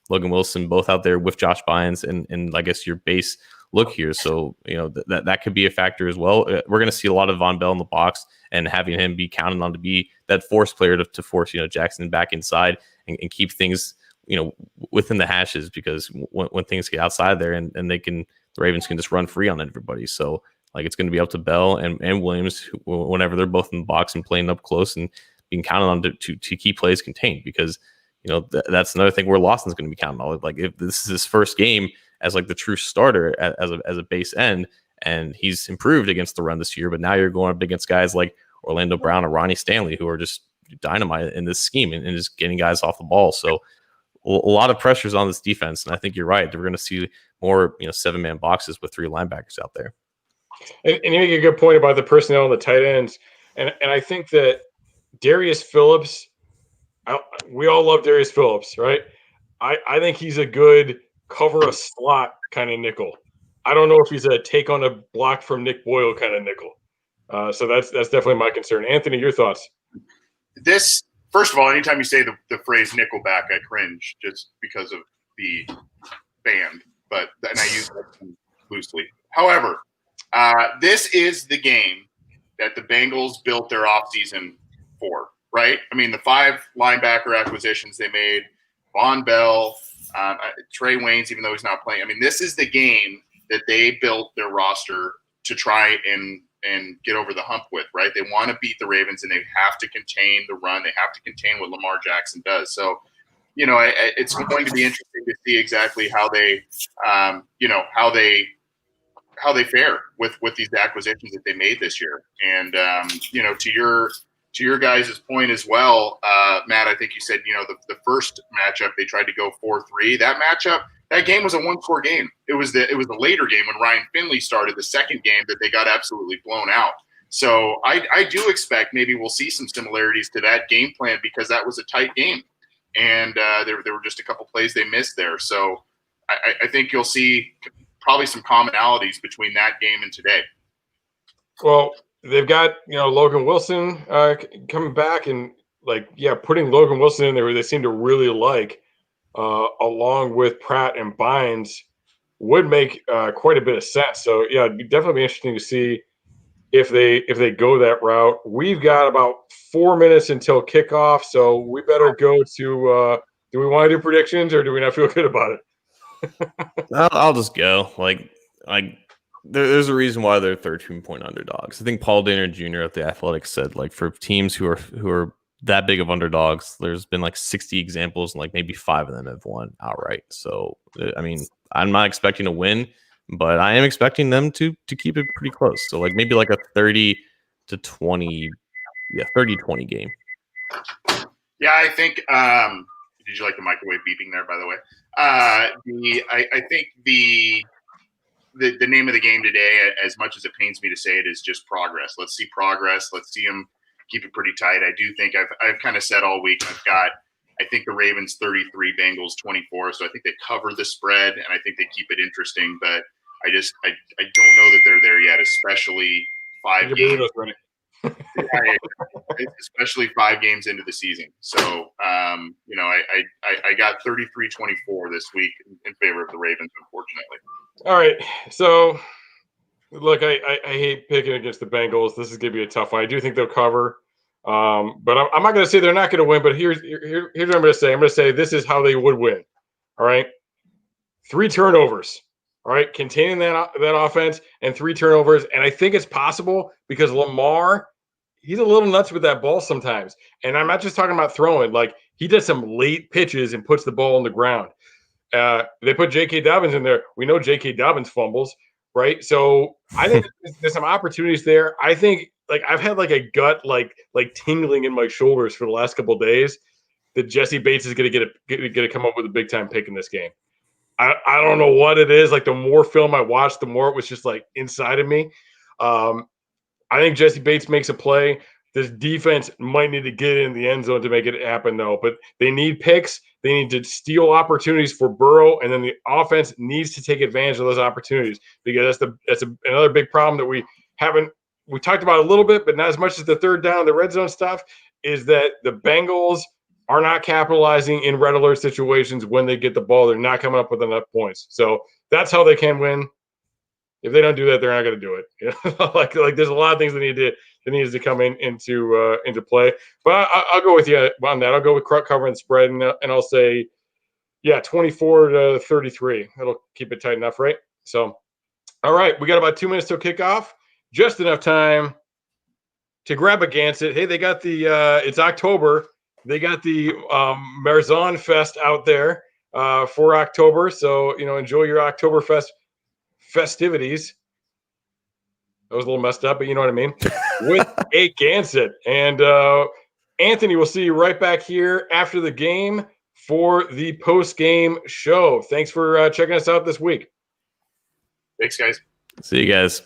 Logan Wilson both out there with Josh Bynes and I guess your base look here. So, that could be a factor as well. We're going to see a lot of Von Bell in the box and having him be counted on to be that force player to force, Jackson back inside and keep things, within the hashes, because when things get outside there and the Ravens can just run free on everybody. So Like it's going to be up to Bell and Williams whenever they're both in the box and playing up close and being counted on to keep plays contained, because that's another thing where Lawson's going to be counted on. Like if this is his first game as like the true starter as a base end, and he's improved against the run this year, but now you're going up against guys like Orlando Brown or Ronnie Stanley, who are just dynamite in this scheme and just getting guys off the ball. So a lot of pressures on this defense, and I think you're right. We're going to see more 7-man boxes with 3 linebackers out there.
And you make a good point about the personnel on the tight ends, and I think that Darius Phillips, we all love Darius Phillips, right? I think he's a good cover a slot kind of nickel. I don't know if he's a take on a block from Nick Boyle kind of nickel. So that's definitely my concern. Anthony, your thoughts?
This, first of all, anytime you say the phrase Nickelback, I cringe just because of the band, and I use that loosely. However, this is the game that the Bengals built their offseason for, right? I mean, the 5 linebacker acquisitions they made, Von Bell, Trey Waynes, even though he's not playing. I mean, this is the game that they built their roster to try and get over the hump with, right? They want to beat the Ravens, and they have to contain the run. They have to contain what Lamar Jackson does. So, it's going to be interesting to see exactly how they, how they fare with these acquisitions that they made this year. And, to your guys' point as well, Matt, I think you said, the first matchup, they tried to go 4-3. That game was a 1-score game. It was the later game when Ryan Finley started the second game that they got absolutely blown out. So I do expect maybe we'll see some similarities to that game plan, because that was a tight game. And there were just a couple plays they missed there. So I think you'll see probably some commonalities between that game and today.
Well, they've got, Logan Wilson coming back, and putting Logan Wilson in there, they seem to really like, along with Pratt and Bynes, would make quite a bit of sense. So yeah, it'd definitely be interesting to see if they go that route. We've got about 4 minutes until kickoff, so we better go to. Do we want to do predictions, or do we not feel good about it?
I'll just go. There's a reason why they're 13-point underdogs. I think Paul Dana Jr. at the Athletic said, for teams who are that big of underdogs, there's been 60 examples, and maybe 5 of them have won outright. So I mean, I'm not expecting a win, but I am expecting them to keep it pretty close. So maybe a 30-20, 30-20 game.
Yeah, I think. Did you like the microwave beeping there, by the way? I think the name of the game today, as much as it pains me to say it, is just progress. Let's see progress. Let's see them keep it pretty tight. I do think I've kind of said all week, I think the Ravens 33, Bengals 24. So I think they cover the spread, and I think they keep it interesting. But I don't know that they're there yet, especially 5 games. Especially 5 games into the season. So, I got 33-24 this week in favor of the Ravens, unfortunately.
All right. So, look, I hate picking against the Bengals. This is going to be a tough one. I do think they'll cover. But I'm not going to say they're not going to win, but here's what I'm going to say. I'm going to say this is how they would win. All right. 3 turnovers. All right. Containing that offense and 3 turnovers. And I think it's possible because Lamar, he's a little nuts with that ball sometimes. And I'm not just talking about throwing. He does some late pitches and puts the ball on the ground. They put J.K. Dobbins in there. We know J.K. Dobbins fumbles, right? So I think there's some opportunities there. I think I've had a gut tingling in my shoulders for the last couple of days that Jesse Bates is going to come up with a big time pick in this game. I don't know what it is. The more film I watched, the more it was just inside of me. I think Jesse Bates makes a play. This defense might need to get in the end zone to make it happen, though. But they need picks. They need to steal opportunities for Burrow, and then the offense needs to take advantage of those opportunities, because that's another big problem that we talked about a little bit, but not as much as the third down, the red zone stuff, is that the Bengals are not capitalizing in red alert situations when they get the ball. They're not coming up with enough points. So that's how they can win. If they don't do that, they're not going to do it. There's a lot of things that needs to come into play. But I'll go with you on that. I'll go with covering the spread, and I'll say, 24-33. That'll keep it tight enough, right? So, all right, we got about 2 minutes till kickoff. just enough time to grab a Gansett. Hey, they got the it's October. They got the Marzon Fest out there for October. So, enjoy your Oktoberfest festivities. That was a little messed up, but you know what I mean? With a Gansett. And Anthony, we'll see you right back here after the game for the post-game show. Thanks for checking us out this week.
Thanks, guys.
See you guys.